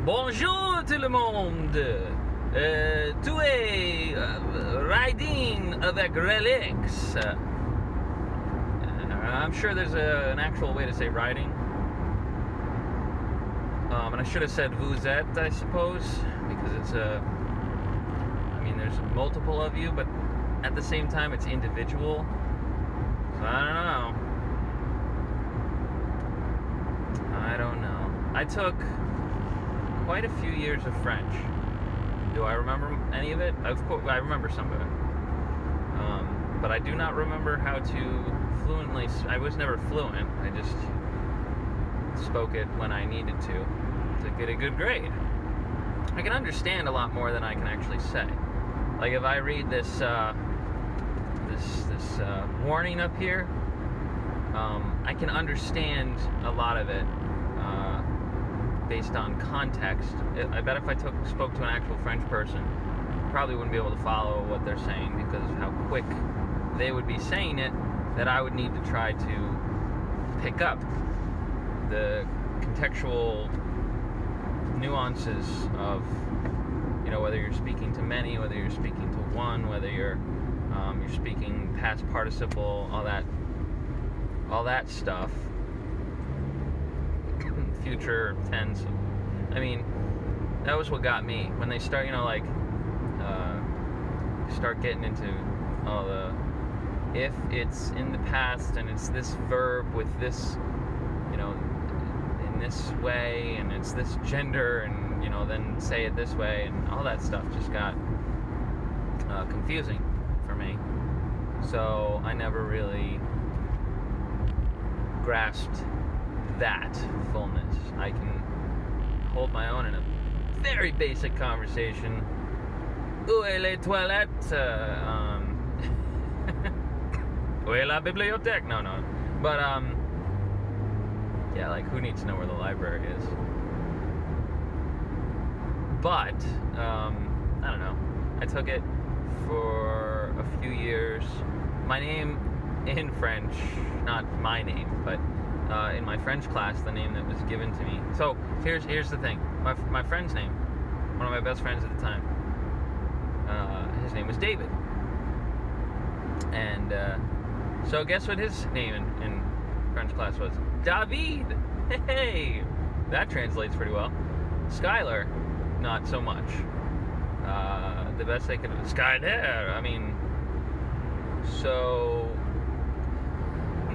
Bonjour tout le monde. Tu es riding avec Relyks. I'm sure there's an actual way to say riding. And I should have said vous êtes, I suppose, because it's I mean, there's multiple of you, but at the same time, it's individual. So I don't know. I took quite a few years of French. Do I remember any of it? Of course, I remember some of it. But I do not remember how to fluently. I was never fluent. I just spoke it when I needed to get a good grade. I can understand a lot more than I can actually say. Like if I read this this warning up here, I can understand a lot of it based on context. I bet if I spoke to an actual French person, probably wouldn't be able to follow what they're saying because of how quick they would be saying it, that I would need to try to pick up the contextual nuances of, you know, whether you're speaking to many, whether you're speaking to one, whether you're speaking past participle, all that stuff. Future tense. I mean, that was what got me when they start, you know, like start getting into all the if it's in the past and it's this verb with this, you know, in this way and it's this gender and, you know, then say it this way and all that stuff just got confusing for me. So I never really grasped that fullness. I can hold my own in a very basic conversation. Où est les toilettes? Où est la bibliothèque? No. But, yeah, like, who needs to know where the library is? But, I don't know. I took it for a few years. My name in French, not my name, but in my French class, the name that was given to me. So here's the thing. My friend's name, one of my best friends at the time, his name was David. And so guess what his name in French class was? David. Hey, that translates pretty well. Skyler, not so much. The best they could. Skyler. I mean, so.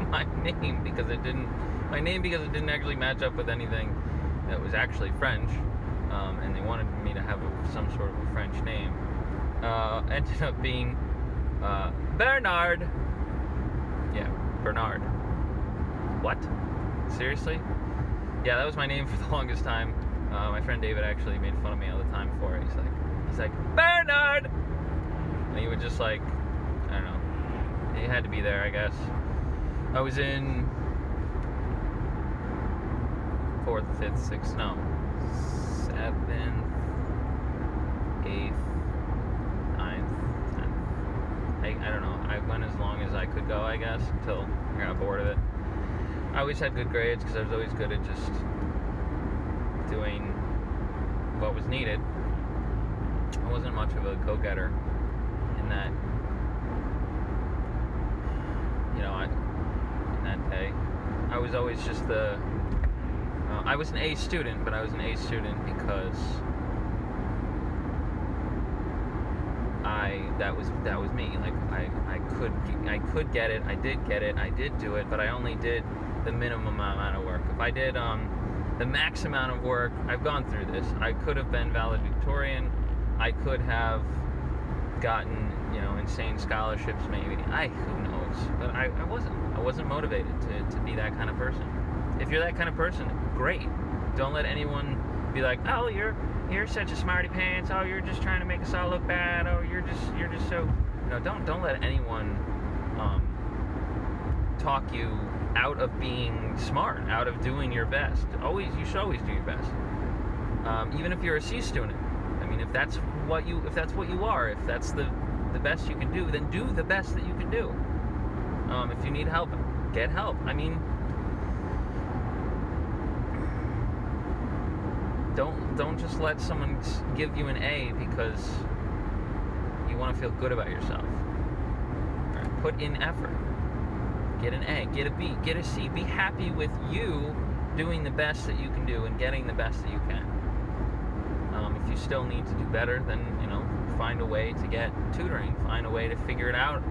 My name because it didn't actually match up with anything that was actually French, and they wanted me to have some sort of a French name. Ended up being Bernard. Yeah, Bernard. What? Seriously? Yeah, that was my name for the longest time. My friend David actually made fun of me all the time for it. He's like Bernard, and he would just like, I don't know. He had to be there, I guess. I was in 4th, 5th, 6th, no, 7th, 8th, 9th, 10th. I don't know. I went as long as I could go, I guess, until I got bored of it. I always had good grades because I was always good at just doing what was needed. I wasn't much of a go-getter in that, you know, that day. I was always just I was an A student, but I was an A student because that was me. Like I could get it. I did get it. I did do it, but I only did the minimum amount of work. If I did the max amount of work, I've gone through this. I could have been valedictorian. I could have gotten, you know, insane scholarships maybe. Who knows? But I wasn't motivated to be that kind of person. If you're that kind of person, great. Don't let anyone be like, oh, you're such a smarty pants. Oh, you're just trying to make us all look bad. Oh, you're just so, you know. Don't let anyone talk you out of being smart, out of doing your best. You should always do your best. Even if you're a C student. I mean, if that's what you are, if that's the best you can do, then do the best that you can do. If you need help, get help. I mean, Don't just let someone give you an A because you want to feel good about yourself. All right, put in effort. Get an A, get a B, get a C. Be happy with you doing the best that you can do and getting the best that you can. If you still need to do better, then, find a way to get tutoring. Find a way to figure it out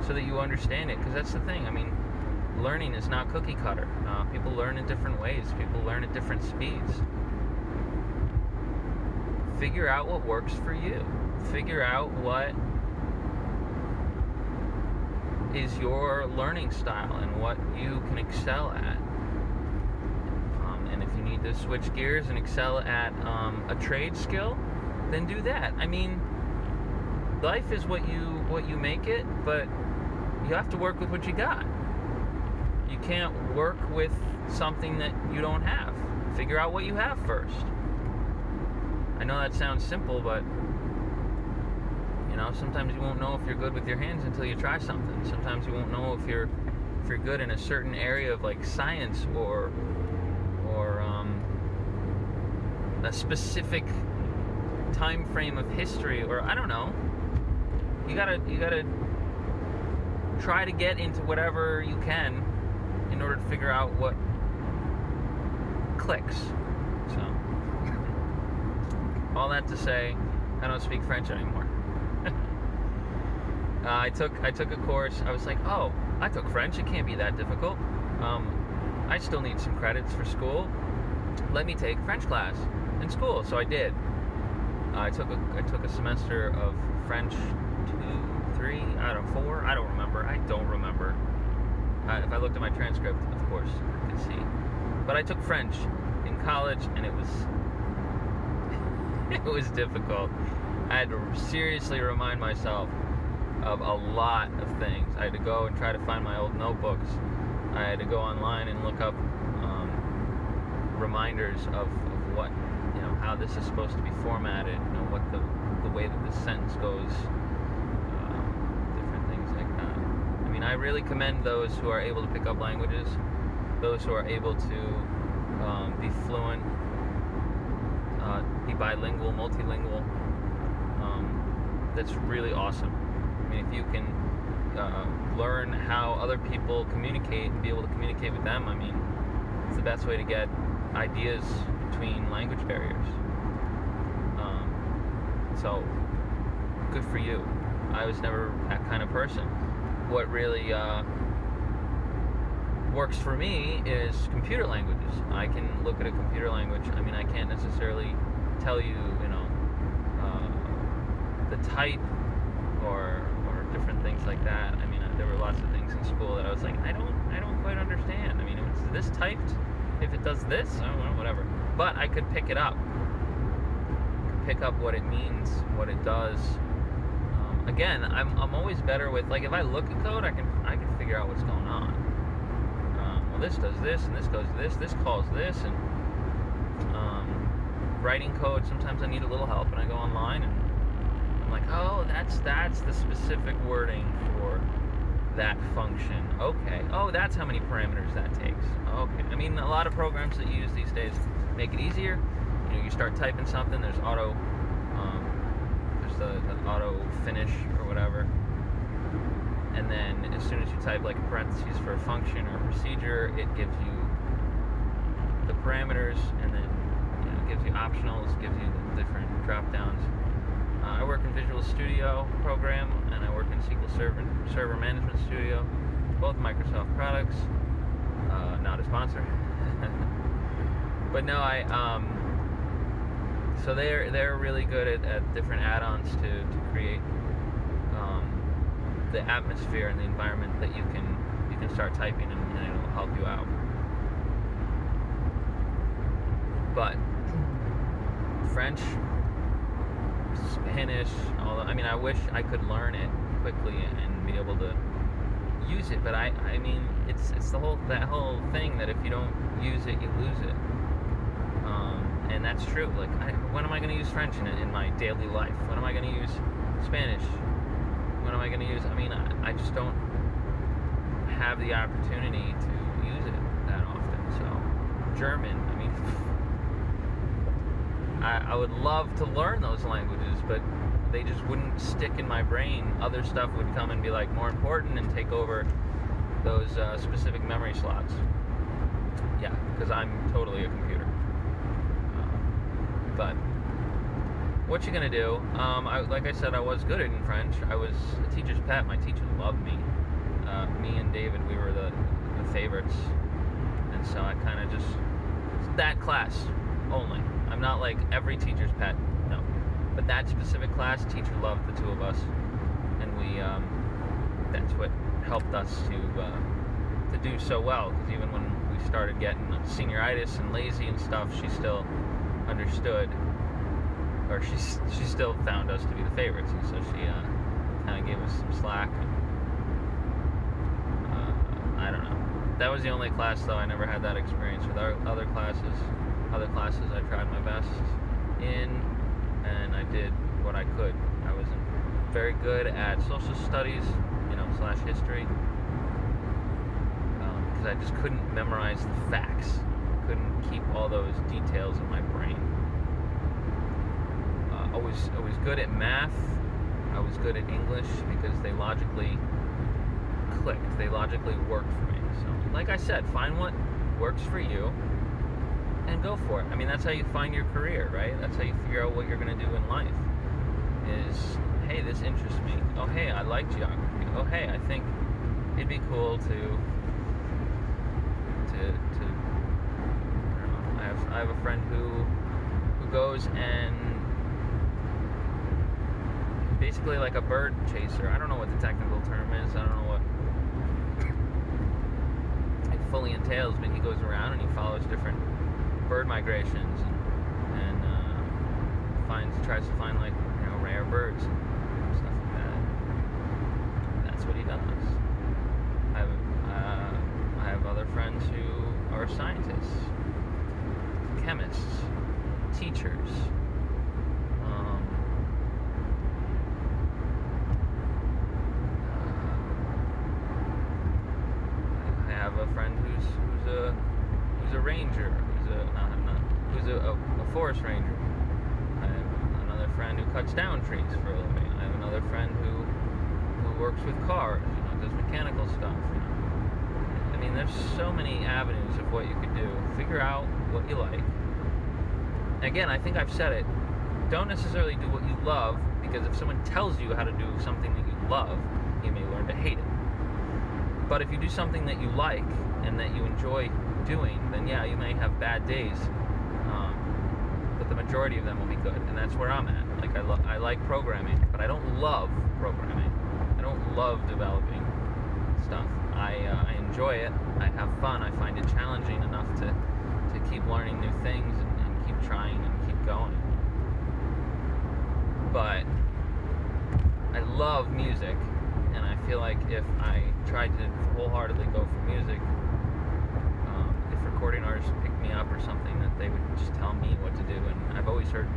so that you understand it. Because that's the thing. I mean, learning is not cookie cutter. People learn in different ways. People learn at different speeds. Figure out what works for you. Figure out what is your learning style and what you can excel at. And if you need to switch gears and excel at a trade skill, then do that. I mean, life is what you make it, but you have to work with what you got. You can't work with something that you don't have. Figure out what you have first. I know that sounds simple, but sometimes you won't know if you're good with your hands until you try something. Sometimes you won't know if you're good in a certain area of like science or a specific time frame of history, or I don't know. You gotta try to get into whatever you can in order to figure out what clicks. So all that to say, I don't speak French anymore. I took a course. I was like, oh, I took French. It can't be that difficult. I still need some credits for school. Let me take French class in school. So I did. I took a semester of French 2, 3, 4. I don't remember. If I looked at my transcript, of course, I could see. But I took French in college, and it was difficult. I had to seriously remind myself of a lot of things. I had to go and try to find my old notebooks. I had to go online and look up reminders of what, how this is supposed to be formatted, what the way that this sentence goes, different things like that. I mean, I really commend those who are able to pick up languages, those who are able to be fluent, be bilingual, multilingual. That's really awesome. I mean, if you can learn how other people communicate and be able to communicate with them, I mean, it's the best way to get ideas between language barriers. So, good for you. I was never that kind of person. What really works for me is computer languages. I can look at a computer language. I mean, I can't necessarily tell you, the type or different things like that. I mean, there were lots of things in school that I was like, I don't quite understand. I mean, is this typed? If it does this, I don't know, whatever. But I could pick it up. Pick up what it means, what it does. Again, I'm always better with, like, if I look at code, I can figure out what's going on. Well, this does this, and this goes to this calls this, and writing code, sometimes I need a little help, and I go online, and I'm like, oh, that's the specific wording for that function. Okay. Oh, that's how many parameters that takes. Okay. I mean, a lot of programs that you use these days make it easier. You start typing something, there's auto, the auto finish or whatever, and then as soon as you type like a parentheses for a function or a procedure, it gives you the parameters, and then it gives you optionals, gives you the different drop downs. I work in Visual Studio program, and I work in SQL Server Management Studio, both Microsoft products, not a sponsor. But no, so they're really good at different add-ons to create the atmosphere and the environment that you can start typing, and it'll help you out. But French, Spanish, I mean, I wish I could learn it quickly and be able to use it, but I mean, it's that whole thing that if you don't use it, you lose it. And that's true. Like, when am I going to use French in my daily life? When am I going to use Spanish? When am I going to use? I mean, I just don't have the opportunity to use it that often. So, German. I mean, I would love to learn those languages, but they just wouldn't stick in my brain. Other stuff would come and be like more important and take over those specific memory slots. Yeah, because I'm totally a computer. But what you gonna do? Like I said, I was good in French. I was a teacher's pet. My teacher loved me. Me and David, we were the favorites, and so I kind of just that class only. I'm not like every teacher's pet, no. But that specific class, teacher loved the two of us, and we that's what helped us to do so well. Because even when we started getting senioritis and lazy and stuff, she still understood, or she still found us to be the favorites, and so she kind of gave us some slack. I don't know. That was the only class, though. I never had that experience with our other classes. Other classes I tried my best in, and I did what I could. I wasn't very good at social studies, / history, because I just couldn't memorize the facts. Couldn't keep all those details in my brain. Always good at math. I was good at English because they logically clicked. They logically worked for me. So, like I said, find what works for you and go for it. I mean, that's how you find your career, right? That's how you figure out what you're going to do in life. Is, hey, this interests me. Oh, hey, I like geography. Oh, hey, I think it'd be cool to I don't know. I have a friend who goes and basically like a bird chaser. I don't know what the technical term is. I don't know what it fully entails, but he goes around and he follows different bird migrations and tries to find like rare birds and stuff like that. That's what he does. I have other friends who are scientists, chemists, teachers. I have a friend who's a ranger, who's a forest ranger. I have another friend who cuts down trees for a living. I have another friend who works with cars, does mechanical stuff. I mean, there's so many avenues of what you could do. Figure out what you like. Again, I think I've said it. Don't necessarily do what you love, because if someone tells you how to do something that you love, you may learn to hate it. But if you do something that you like and that you enjoy doing, then yeah, you may have bad days, but the majority of them will be good, and that's where I'm at. Like, I like programming, but I don't love programming. I don't love developing stuff. I enjoy it. I have fun. I find it challenging enough to keep learning new things and keep trying and keep going. But I love music, and I feel like if I tried to wholeheartedly go for music, if recording artists picked me up or something, that they would just tell me what to do. And I've always heard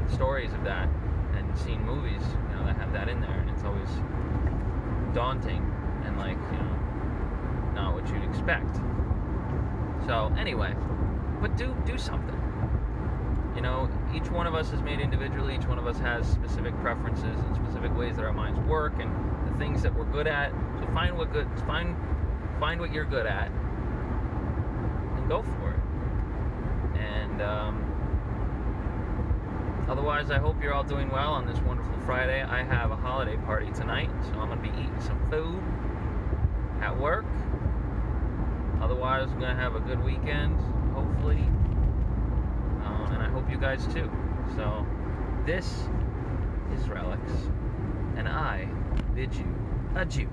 stories of that and seen movies, that have that in there, and it's always daunting and like, not what you'd expect. So anyway, but do something. Each one of us is made individually. Each one of us has specific preferences and specific ways that our minds work and the things that we're good at. So find what you're good at and go for it. And otherwise, I hope you're all doing well on this wonderful Friday. I have a holiday party tonight, so I'm going to be eating some food at work. Otherwise, I'm going to have a good weekend, hopefully. And I hope you guys too. So, this is Relyks, and I bid you adieu.